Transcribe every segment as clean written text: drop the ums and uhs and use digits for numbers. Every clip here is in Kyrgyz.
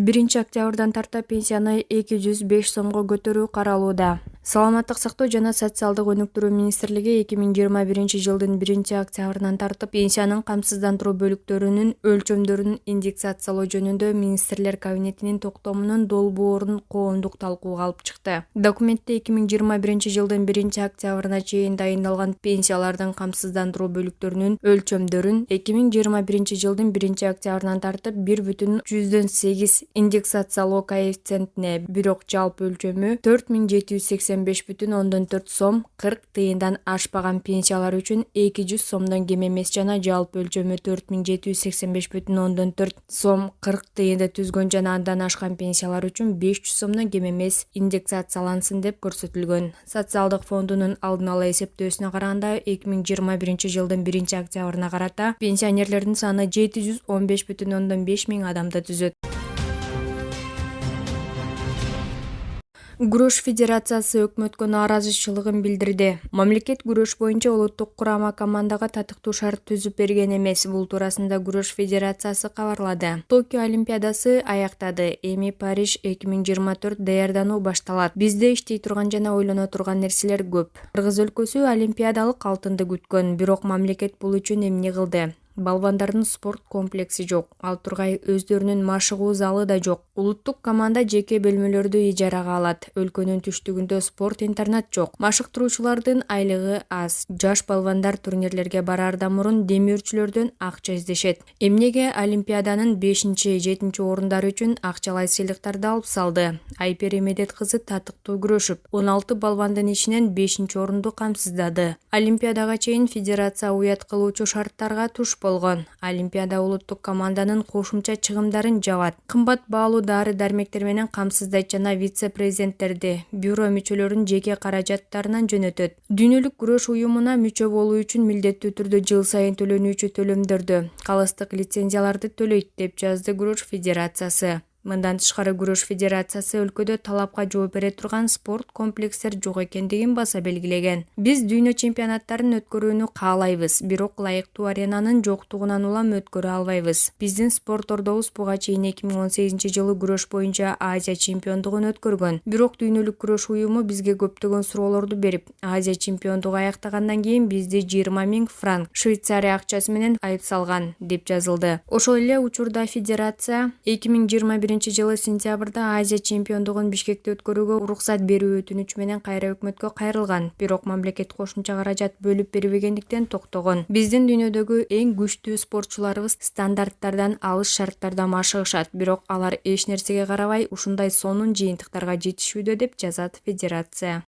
1-октябрдан тарта пенсияны 205 сомго көтөрүү каралууда. Саламаттык сактоо жана социалдык өнүктүрүү министрлиги 2021 жылдын 1-октябрынан тартып пенсиянын камсыздандыруу бөлүктөрүнүн өлчөмдөрүн индексациялоо жөнүндө министрлер кабинетинин токтомунун долбоорун коомдук талкууга алып чыкты. Документте 2021 жылдын 1-октябрына чейин дайындалган пенсиялардын камсыздандыруу бөлүктөрүнүн өлчөмдөрүн 2021 жылдын 1-октябрынан тартып 1,8 индексациялоо коэффициентине, бирок жалпы өлчөмү 4785,4 сом 40 тыйындан ашпаган пенсиялар үчүн 200 сомдон кем эмес жана жалпы өлчөмү 4785,4 сом 40 тыйынды түзгөн жана андан ашкан пенсиялар үчүн 500 сомдон кем эмес индексациялансын деп көрсөтүлгөн. Социалдык фондунун алдын ала эсептөөсүнө караганда 2021 жылдын 1-октябрына карата пенсионерлердин саны 715,5 миң адамды түзөт. Күрөш федерациясы өкмөткө нааразычылыгын билдирди. Мамлекет күрөш боюнча улуттук курама командага татыктуу шарт түзүп берген эмес. Бул туурасында күрөш федерациясы кабарлады. Токио олимпиадасы аяктады. Эми Париж 2024 даярдануу башталат. Бизде иштей турган жана ойлоно турган нерселер көп. Кыргыз өлкөсү олимпиадалык алтынды күткөн, бирок мамлекет бул үчүн эмне кылды? Балбандардын спорт комплекси жок. Ал тургай өздөрүнүн машыгуу залы да жок. Улуттук команда жеке бөлмөлөрдү ижарага алат. Өлкөнүн түштүгүндө спорт интернат жок. Машыктыруучулардын айлыгы аз. Жаш балбандар турнирлерге бараардан мурун демөөрчүлөрдөн акча издешет. Эмнеге олимпиаданын 5-7 орундары үчүн акчалай сыйлыктарды алып салды. Айпер Эмедет кызы татыктуу күрөшүп, 16 балбандын ичинен 5-орунду камсыздады. Олимпиадага чейин федерация уят кылуучу шарттарга туш болгон. Олимпиада улуттук команданын кошумча чыгымдарын жабат. Кымбат баалуу дары-дармектер менен камсыздайт жана вице-президенттерди, бюро мүчөлөрүнүн жеке каражаттарынан жөнөтөт. Дүйнөлүк күрөш уюмуна мүчө болуу үчүн милдеттүү түрдө жыл сайын төлөнүүчү төлөмдөрдү, калыстык лицензияларды төлөйт, деп жазды күрөш федерациясы. Мындан тышкары күрөш федерациясы өлкөдө талапка жооп бере турган спорт комплекстер жок экендигин баса белгилеген. Биз дүйнө чемпионаттарын өткөрүүнү каалайбыз, бирок ылайыктуу аренанын жоктугунан улам өткөрө албайбыз. Биздин спортордорубуз буга чейин 2018 жылы күрөш боюнча Азия чемпиондугун өткөргөн. Бирок дүйнөлүк күрөш уюму бизге көптөгөн суроолорду берип, Азия чемпиондугу аяктагандан кийин бизди 20 000 франк Швейцария акчасы менен айып салган, деп жазылды. Ошол эле учурда федерация 2021 жылы сентябрда Азия чемпиондугун Бишкекте өткөрүүгө уруксат берүү өтүнүчү менен кайра өкмөткө кайрылган, бирок мамлекет кошумча каражат бөлүп бербегендиктен токтогон. Биздин дүйнөдөгү эң күчтүү спортчуларыбыз стандарттардан алыс шарттарда машыгышат, бирок алар эч нерсеге карабай ушундай сонун жыйынтыктарга жетишүүдө, деп жазат федерация.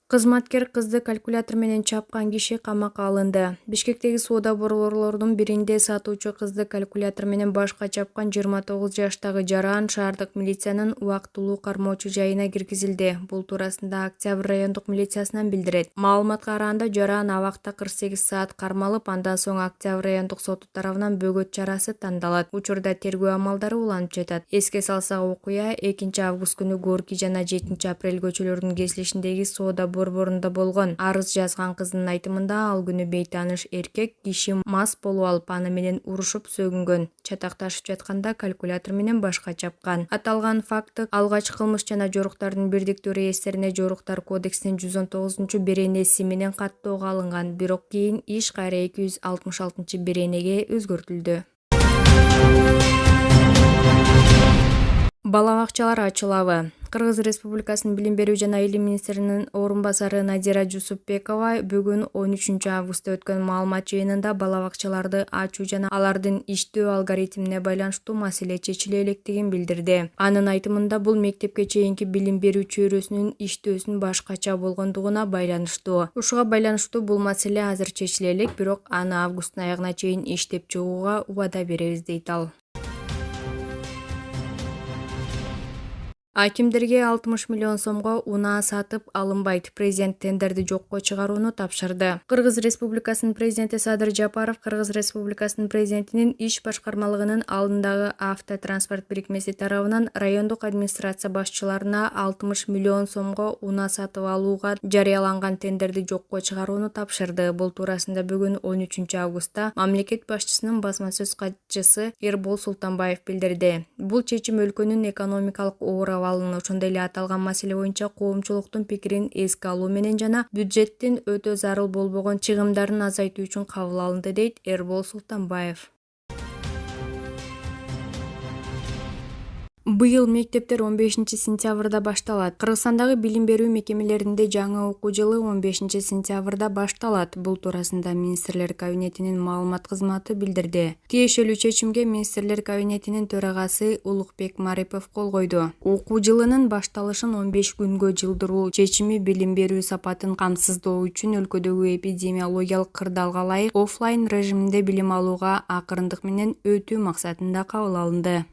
Кызматкер кызды калькулятор менен чапкан киши камакка алынды. Бишкектеги соода борборлорунун биринде сатуучу кызды калькулятор менен башка чапкан 29 жаштагы жаран шаардык милициянын убактылуу кармоочу жайына киргизилди. Бул туурасында Октябрь райондук милициясынан билдирет. Маалыматка караганда, жаран абакта 48 саат кармалып, андан соң Октябрь райондук соту тарабынан бөгөт чарасы тандалат. Учурда тергөө амалдары уланып жатат. Эске салсак, окуя 2 август күнү Горький жана 7 апрель көчөлөрүнүн кесилишиндеги соода борборунда болгон. Арыз жазган кыздын айтымында, ал күнү бейтааныш эркек киши мас болуп алып, аны менен урушуп сөгүнгөн. Чатакташып жатканда калькулятор менен башка чапкан. Аталган факты алгач кылмыш жана жоруктардын бирдиктүү реестрине Жоруктар кодексинин 119-беренеси менен каттоого алынган, бирок кийин иш кайра 266-беренеге өзгөртүлдү. Бала бакчалары ачылабы? Кыргыз Республикасынын Билим берүү жана илим министринин орун басары Надира Жусупбекова бүгүн 13 августта өткөн маалымат жыйынында бала бакчаларды ачуу жана алардын иштөө алгоритмине байланыштуу маселе чечиле электигин билдирди. Анын айтымында, бул мектепке чейинки билим берүү чөйрөсүнүн иштөөсүнүн башкача болгондугуна байланыштуу. Ушуга байланыштуу бул маселе азыр чечиле элек, бирок аны августтун аягына чейин иштеп чыгууга убада беребиз, дейт ал. Акимдерге 60 миллион сомго унаа сатып алынбайт. Президент тендерди жокко чыгарууну тапшырды. Кыргыз Республикасынын президенти Садыр Жапаров Кыргыз Республикасынын президентинин иш башкармалыгынын алдындагы автотранспорт бирикмеси тарабынан райондук администрация башчыларына 60 миллион сомго унаа сатып алууга жарыяланган тендерди жокко чыгарууну тапшырды. Бул туурасында бүгүн 13 августта мамлекет башчысынын басма сөз катчысы Эрбол Султанбаев билдирди. Бул чечим өлкөнүн экономикалык оор ошондой эле аталган маселе боюнча коомчулуктун пикирин эске алуу менен жана бюджеттин өтө зарыл болбогон чыгымдарын азайтуу үчүн кабыл алынды, дейт Эрбол Султанбаев. Быйыл мектептер 15 сентябрда башталат. Кыргызстандагы билим берүү мекемелеринде жаңы окуу жылы 15 сентябрда башталат. Бул туурасында Министрлер кабинетинин маалымат кызматы билдирди. Тиешелүү чечимге Министрлер кабинетинин төрагасы Улукбек Марипов кол койду. Окуу жылынын башталышын 15 күнгө жылдыруу чечими билим берүү сапатын камсыздоо үчүн өлкөдөгү эпидемиологиялык кырдаалга ылайык оффлайн режиминде билим алууга акырындык менен өтүү максатында кабыл алынды.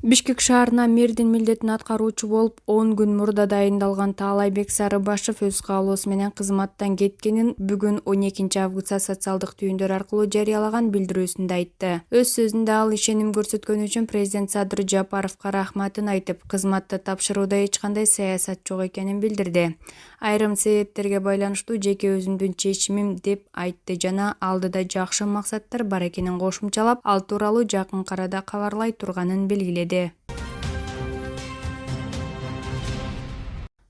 Бишкек шаарына мэрдин милдетин аткаруучу болуп 10 күн мурда дайындалган Таалайбек Сарыбашев өз каалоосу менен кызматтан кеткенин бүгүн 12 августта социалдык түйүндөр аркылуу жарыялаган билдирүүсүндө айтты. Өз сөзүндө ал ишеним көрсөткөнү үчүн президент Садыр Жапаровго рахматын айтып, кызматты тапшырууда эч кандай саясат жок экенин билдирди. Айрым себептерге байланыштуу жеке өзүмдүн чечимим деп айтты жана алдыда жакшы максаттар бар экенин кошумчалап, ал тууралуу жакын арада кабарлай турганын белгиледи.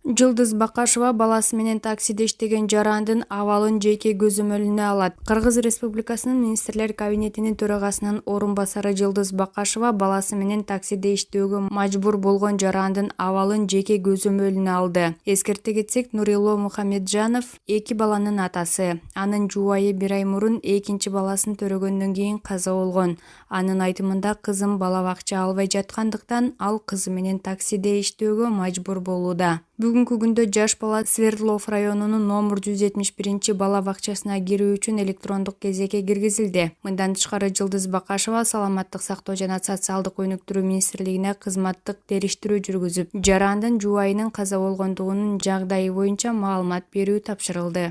Жылдыз Бакашева баласы менен таксиде иштеген жарандын абалын жеке көзөмөлүнө алат. Кыргыз Республикасынын Министрлер кабинетинин төрагасынын орун басары Жылдыз Бакашева баласы менен таксиде иштөөгө мажбур болгон жарандын абалын жеке көзөмөлүнө алды. Эскерте кетсек, Нурило Мухамеджанов 2 баланын атасы. Анын жубайы 1 ай мурун экинчи баласын төрөгөндөн кийин каза болгон. Анын айтымында кызым бала бакча албай жаткандыктан ал кызы менен таксиде иштөөгө мажбур болууда. Бүгүнкү күндө жаш бала Свердлов районунун номер 171 бала бакчасына кирүү үчүн электрондук кезекке киргизилди. Мындан тышкары Жылдыз Бакашева Саламаттык сактоо жана социалдык өнүктүрүү министрлигине кызматтык териштирүү жүргүзүп, жарандын жубайынын каза болгондугунун жагдайы боюнча маалымат берүү тапшырылды.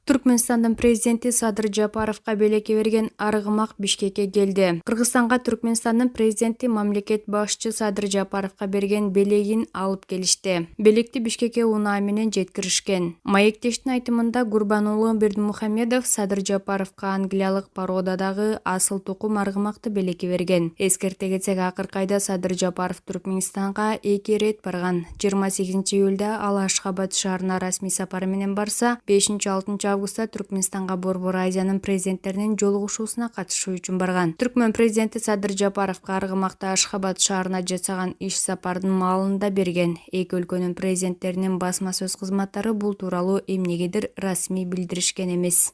Түркмөнстандын президенти Садыр Жапаровго белеке берген Аргымак Бишкекке келди. Кыргызстанга Түркмөнстандын президенти мамлекет башчы Садыр Жапаровго берген белегин алып келишти. Белекти Бишкекке унаа менен жеткиришкен. Маектештин айтымында Гурбанулы Бердимухамедов Садыр Жапаровго англиялык породадагы асыл тукум аргымакты белеке берген. Эскерте кетсек, акыркы айда Садыр Жапаров Түркмөнстанга 2 ирет барган. 28 июлда ал Ашхабад шаарына расмий сапары менен барса, 5-6 августта Түркмөнстанга Борбор Азиянын президенттеринин жолугушуусуна катышуу үчүн барган. Түркмөн президенти Садыр Жапаровго Аргымакта Ашхабад шаарына жасаган иш сапардын маалында берген. Эки өлкөнүн президенттеринин басма сөз кызматтары бул тууралуу эмнегедир расмий билдиришкен эмес.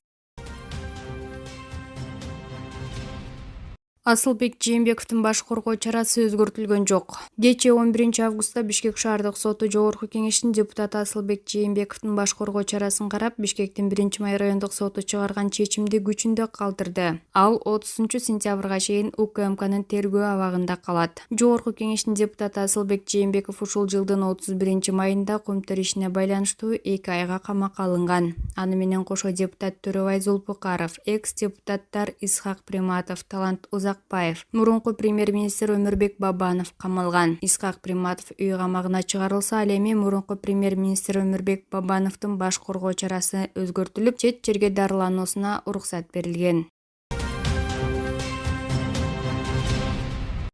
Асылбек Жээнбековдун баш коргоо чарасы өзгөртүлгөн жок. Кечээ 11 августта Бишкек шаардык соту жогорку кеңешинин депутаты Асылбек Жээнбековдун баш коргоо чарасын карап, Бишкектин 1-Май райондук соту чыгарган чечимди күчүндө калтырды. Ал 30 сентябрга чейин УКМКнын тергөө абагында калат. Жогорку кеңештин депутаты Асылбек Жээнбеков ушул жылдын 31 майында коомдор ишине байланыштуу 2 айга камакка алынган. Аны менен кошо депутат Төрөбай Зулпукаров, экс-депутаттар Исхак Приматов, Талант Узакбаев, мурунку премьер-министр Өмүрбек Бабанов камалган. Исхак Приматов үй камагына чыгарылса, ал эми мурунку премьер-министр Өмүрбек Бабановдун баш коргоо чарасы өзгөртүлүп, чет жерге дарылануусуна уруксат берилген.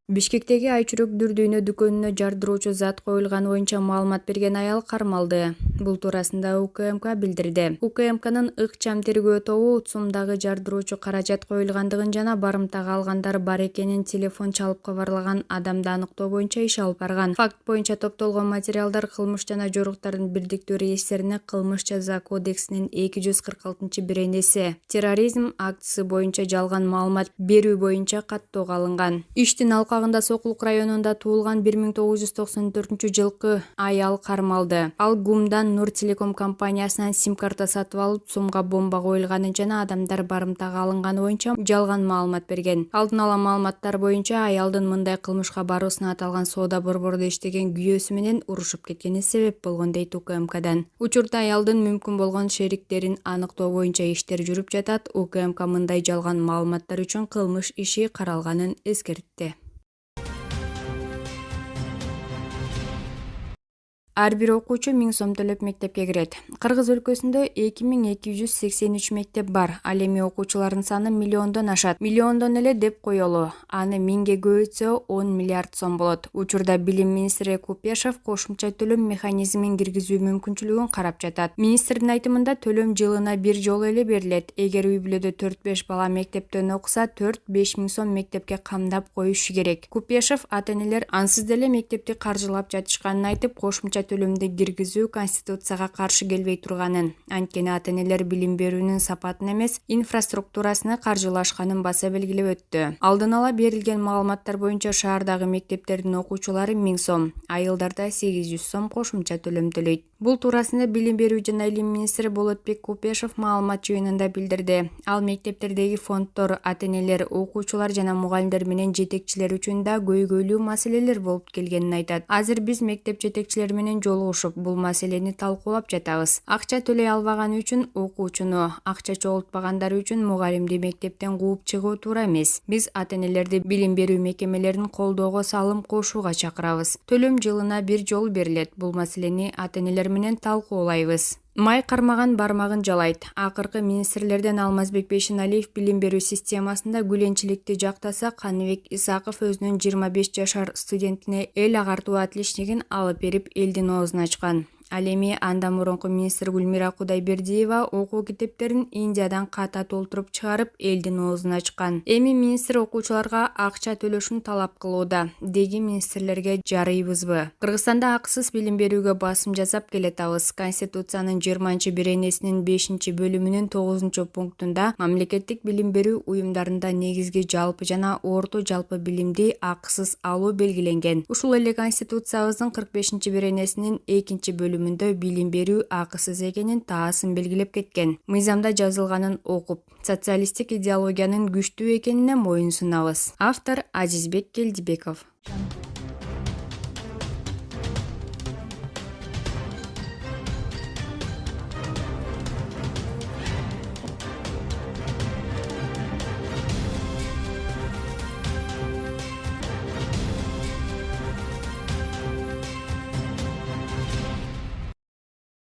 Бишкектеги Айчүрөк дүрдүйнө дүкөнүнө жардыруучу зат коюлганы боюнча маалымат берген аял кармалды. Бул туурасында УКМК билдирди. УКМКнын ыкчам тергөө тобу утсумдагы жардыруучу каражат коюлгандыгын жана барымтага алгандар бар экенин телефон чалып кабарлаган адамды аныктоо боюнча иш алып барган. Факт боюнча топтолгон материалдар кылмыш жана жоруктардын бирдиктүү реестрине Кылмыш жаза кодексинин 246-беренеси терроризм актысы боюнча жалган маалымат берүү боюнча каттоого алынган. Иштин алка абагында Сокулук районунда туулган 1994 аял кармалды. Ал ГУМдан Нур Телеком компаниясынан сим-карта сатып алып, сумга бомба коюлганын жана адамдар барымтага алынганы боюнча жалган маалымат берген. Алдын ала маалыматтар боюнча аялдын мындай кылмышка баруусуна аталган соода борбордо иштеген күйөөсү менен урушуп кеткени себеп болгон дейт УКМКдан. Учурда аялдын мүмкүн болгон шериктерин аныктоо боюнча иштер жүрүп жатат. УКМК мындай жалган маалыматтар үчүн кылмыш иши каралганын эскертти. Ар бир окуучу 1000 сом төлөп мектепке кирет. Кыргыз өлкөсүндө 2283 мектеп бар. Ал эми окуучулардын саны миллиондон ашат. Миллиондон эле деп коелу. Аны 1000ге көбөйтсө 10 миллиард сом болот. Учурда билим министри Купешев кошумча төлөм механизмин киргизүү мүмкүнчүлүгүн карап жатат. Министрдин айтымында төлөм жылына бир жолу эле берилет. Эгер үй бүлөдө 4-5 бала мектептен окуса, 4-5 миң сом мектепке камдап коюшу керек. Купешев ата-энелер ансыз деле мектепти каржылап жатышканын айтып, кошумча төлөмдү киргизүү конституцияга каршы келбей турганын, анткени ата-энелер билим берүүнүн сапатын эмес, инфраструктурасыны каржылашканын баса белгилеп өттү. Алдын ала берилген маалыматтар боюнча шаардагы мектептердин окуучулары 1000 сом, айылдарда 800 сом кошумча төлөм төлөйт. Бул туурасында билим берүү жана илим министри Болотбек Купешев маалымат жыйынында билдирди. Ал мектептердеги фонддор ата-энелер, окуучулар жана мугалимдер менен жетекчилер үчүн да көйгөйлүү маселелер болуп келгенин айтат. Азыр биз мектеп жетекчилери менен жолугушуп, бул маселени талкуулап жатабыз. Акча төлөй албаганы үчүн окуучуну, акча чогултпагандары үчүн мугалимди мектептен кууп чыгуу туура эмес. Биз ата-энелерди билим берүү мекемелерин колдоого салым кошууга чакырабыз. Төлөм жылына бир жолу берилет. Бул маселени ата-энелер менен талкуулайбыз. Май кармаган бармагын жалайт. Акыркы министрлерден Алмазбек Бейшеналиев билим берүү системасында гүленчиликти жактаса, Каныбек Исаков өзүнүн 25 жашар студентине эл агартуу отличнигин алып берип элдин оозун ачкан. Ал эми андан мурунку министр Гүлмира Кудайбердиева окуу китептерин Индиядан ката толтуруп чыгарып, элдин оозун ачкан. Эми министр окуучуларга акча төлөшүн талап кылууда. Деги министрлерге жарыйбызбы? Кыргызстанда акысыз билим берүүгө басым жасап келатабыз. Конституциянын 20-беренесинин 5-бөлүмүнүн 9-пунктунда мамлекеттик билим берүү уюмдарында негизги жалпы жана орто жалпы билимди акысыз алуу белгиленген. Ушул эле Конституциябыздын 45-беренесинин 2-бөлүмүндө билим берүү акысыз экенин таасын белгилеп кеткен. Мыйзамда жазылганын окуп, социалисттик идеологиянын күчтүү экенине моюн сунабыз. Автор Азизбек Келдибеков.